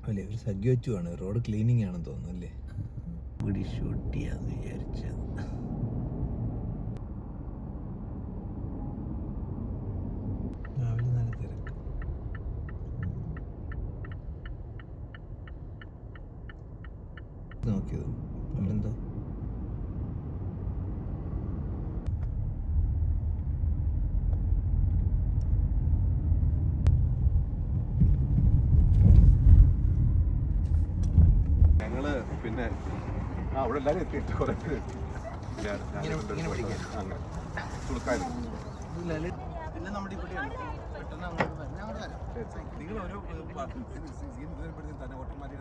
അല്ലേ ഒരു സഗ്യോച്ചുവാണ്, road cleaning ആണെന്ന് തോന്നുന്നു അല്ലേ. കൂടി ഷൂട്ട് ചെയ്യാന്ന് വിചാരിച്ചത്. രാവിലെ നല്ല തിരക്ക്. നോക്കിയത് അവിടെന്തോ ഞങ്ങള് പിന്നെ അവിടെ എല്ലാവരും എത്തിയിട്ട് കുറെ പിന്നെ നമ്മുടെ ഇവിടെയാണ് പെട്ടെന്ന് നിങ്ങൾ ഓരോ തന്നെ ഓട്ടന്മാരി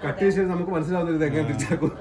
കട്ട് ചെയ്ത് നമുക്ക് മനസ്സിലാവുന്നത് എങ്ങനെ തിരിച്ചാക്കും.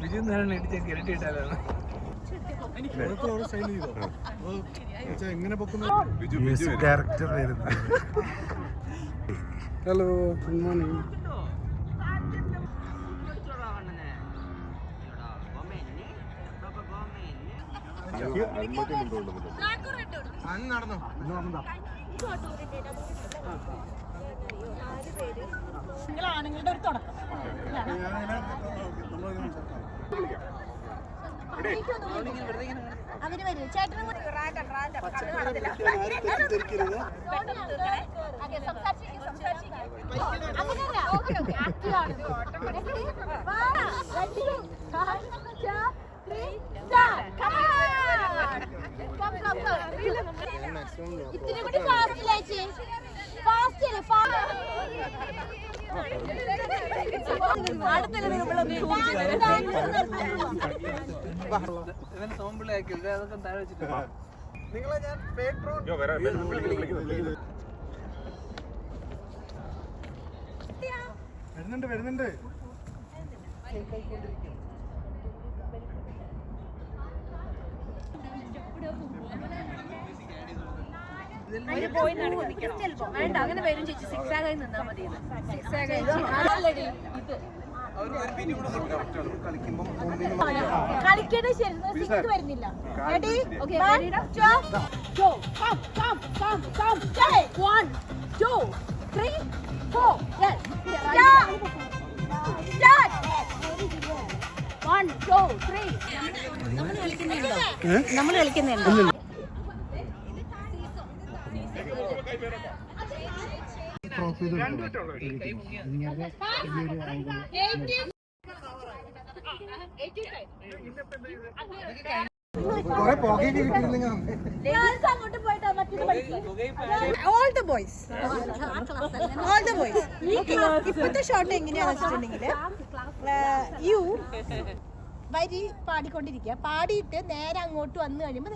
ബിജു നേരം ഇരട്ടിയിട്ടാലാണ് ഹലോ ഗുഡ് മോർണിംഗ്. ആണുങ്ങളുടെ ഒരു തുടക്കം അവര് വരും ചേട്ടനും ഇത്തിരി കൂടി ഫാസ്റ്റ് നിങ്ങളെ ഞാൻ പേട്രോൺ വരുന്നുണ്ട്. വേണ്ട അങ്ങനെ വരും ചേച്ചി. സിക്സ് ആയി നിന്നാ മതി. കളിക്കണേ ശരി വരുന്നില്ല. നമ്മൾ കളിക്കുന്നുണ്ടോ? ഇപ്പത്തെ ഷോട്ട് എങ്ങനെയാന്ന് വെച്ചിട്ടുണ്ടെങ്കിൽ യു വരി പാടിക്കൊണ്ടിരിക്കുക, പാടിയിട്ട് നേരെ അങ്ങോട്ട് വന്നു കഴിയുമ്പോ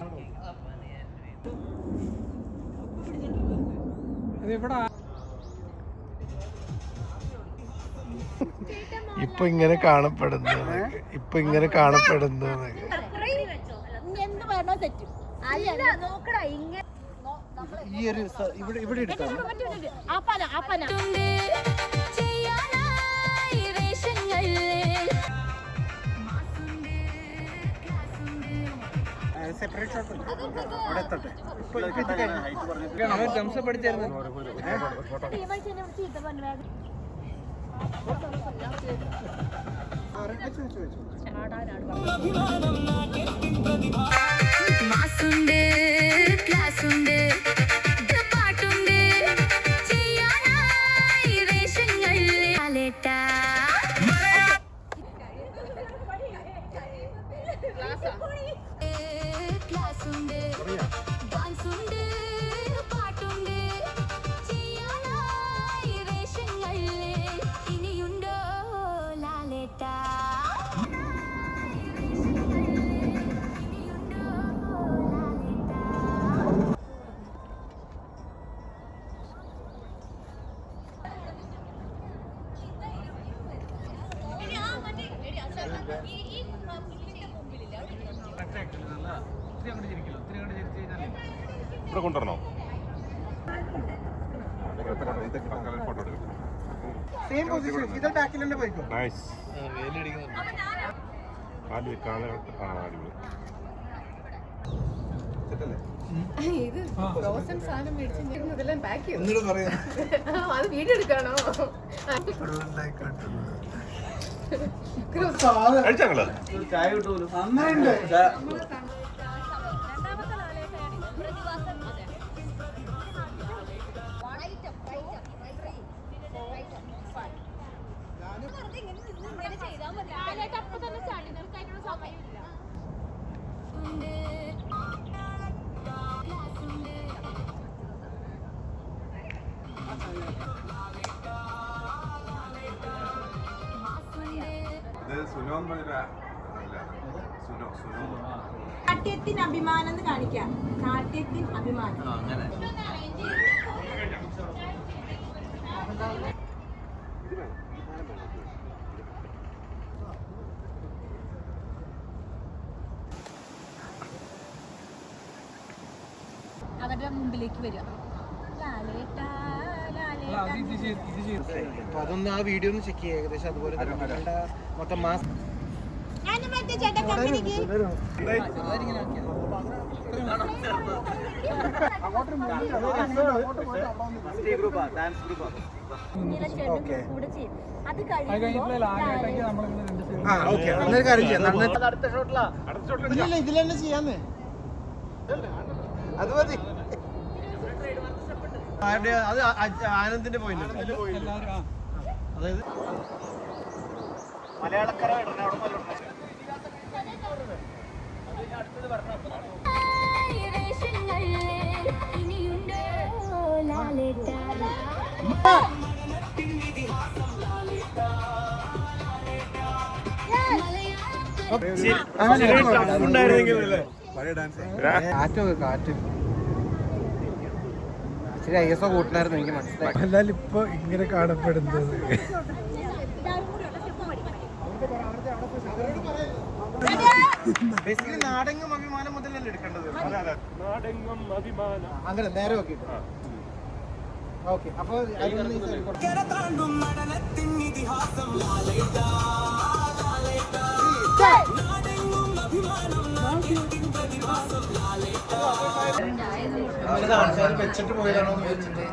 ഇപ്പൊ ഇങ്ങനെ കാണപ്പെടുന്നു എന്ത് പറഞ്ഞോ തെറ്റും. അല്ല നോക്കടാ ഇങ്ങനെ ഈ ഒരു ഇവിടെ എടുക്കാം. ആപ്പന മാസുണ്ട് ക്ലാസുണ്ട് പാട്ടുണ്ട് ചെയ്യാനായി വേഷങ്ങൾ ലേട്ടാ ക്ലാസുണ്ട് ഡാൻസുണ്ട് പാട്ടുണ്ട് ചെയ്യാനായി വേഷങ്ങൾ ഇനിയുണ്ടോ ലാലേട്ടാ ഇവിടെ കൊണ്ടുവരണോ? ഫോട്ടോ എടുക്കാം. നൈസ്. അടിപൊളി. ഇത് ഫ്രോസൺ സാധനം മേടിച്ചിട്ടുണ്ടെങ്കിൽ ഇതെല്ലാം പാക്ക് ചെയ്യും. എന്നോട് പറയാം. അത് വീഡിയോ എടുക്കണോ? കഴിച്ചാങ്ങള് നാട്യത്തിന് അഭിമാനം എന്ന് കാണിക്കാം. നാട്യത്തിന് അഭിമാനം. അവരുടെ മുമ്പിലേക്ക് വരിക. ലാലേട്ടാ, ലാലേട്ടാ. അപ്പൊ അതൊന്ന് ആ വീഡിയോ ഒന്ന് ചെക്ക് ചെയ്യുക. ഏകദേശം അതുപോലെ തന്നെ മൊത്തം മാസ് ഞാനും മറ്റേ ചേട്ടൻ കമ്പനിക്ക് കൂടെ ചെയ്യും. അത് കഴിയുമ്പോൾ അടുത്ത ഷോട്ടിലാ ഇതിൽ തന്നെ ചെയ്യാന്നേ. അത് മതി. അത് ആനന്ദിന്റെ പോയിന്റ്. അതായത് മലയാളക്കര ഇടണേ അവിടെ നല്ല ഇനിയുണ്ടോ ലാലേട്ടാ കാറ്റ് ശരി ഐഎസ്ഒ കൂട്ടനായിരുന്നു എനിക്ക് മനസ്സിലായി. അല്ലാൽ ഇപ്പൊ ഇങ്ങനെ കാണപ്പെടുന്നത് ബേസിക്കലി നാടെങ്ങും അഭിമാനം മുതലല്ലേ എടുക്കേണ്ടത്. നാടെങ്ങും അഭിമാനം അങ്ങനെ നേരെ നോക്കിയിട്ട് ഓക്കെ. അപ്പൊ വെച്ചിട്ട് പോയതാണോ ചോദിച്ചിട്ട്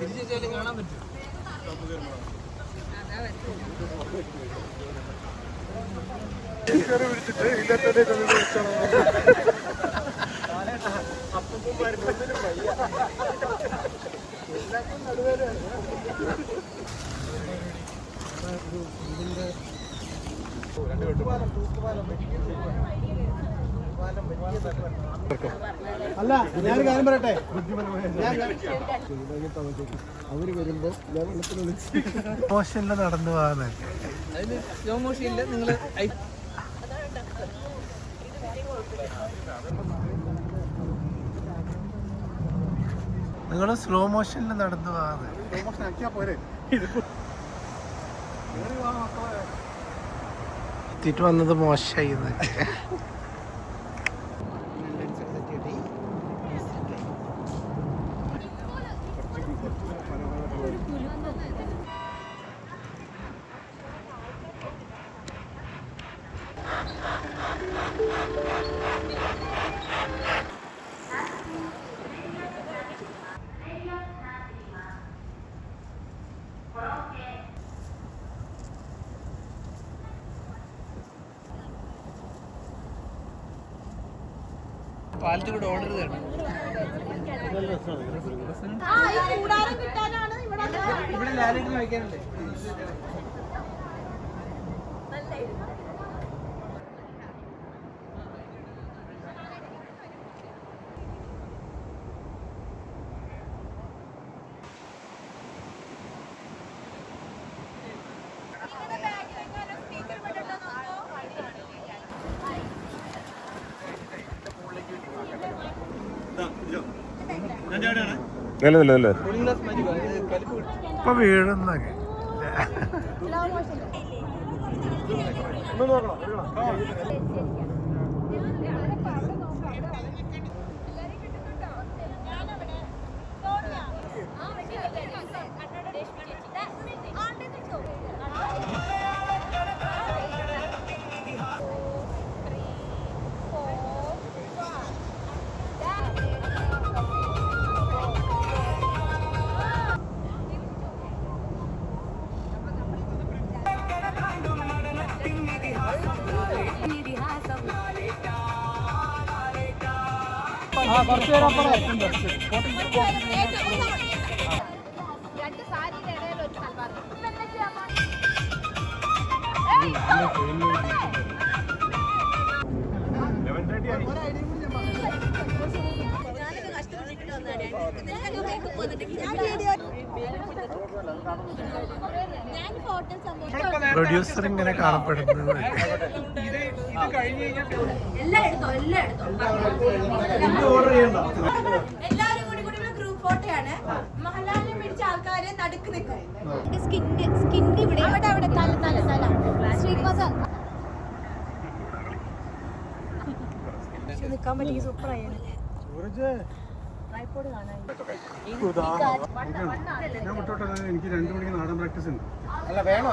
തിരിച്ചു കാണാൻ പറ്റും. അല്ല ഞാനൊരു കാര്യം പറയട്ടെ. അവര് വരുമ്പോ മോശനില് നടന്നു പോകാന്നൊക്കെ സ്ലോ മോഷനില്ല. നിങ്ങള് സ്ലോ മോഷനിൽ നടന്നു പോകാതെ എത്തിയിട്ട് വന്നത് മോശമായി പാലത്തിൽ കൂടെ ഓർഡർ ചെയ്യണം. ഈ കൂടാരം കിട്ടാനാണ് ഇവിടെ ലാലേട്ടന് വയ്ക്കാനല്ലേ? ഇപ്പൊ വീഴുന്നൊക്കെ പ്രൊഡ്യൂസർ ഇങ്ങനെ കാണപ്പെടുന്നത്. എല്ലാരും കൂടി ഗ്രൂപ്പ് ഫോട്ടോയാണ്. മോഹൻലാലിനെ പിടിച്ച ആൾക്കാരെ നടുക്ക് നിൽക്കും. ഇവിടെ അവിടെ തല ശ്രീനിവാസ നിൽക്കാൻ പറ്റിയ സൂപ്പറായാണ്. എനിക്ക് 2 മണിക്ക് നാടൻ പ്രാക്ടീസ് ഉണ്ട്. അല്ല വേണോ?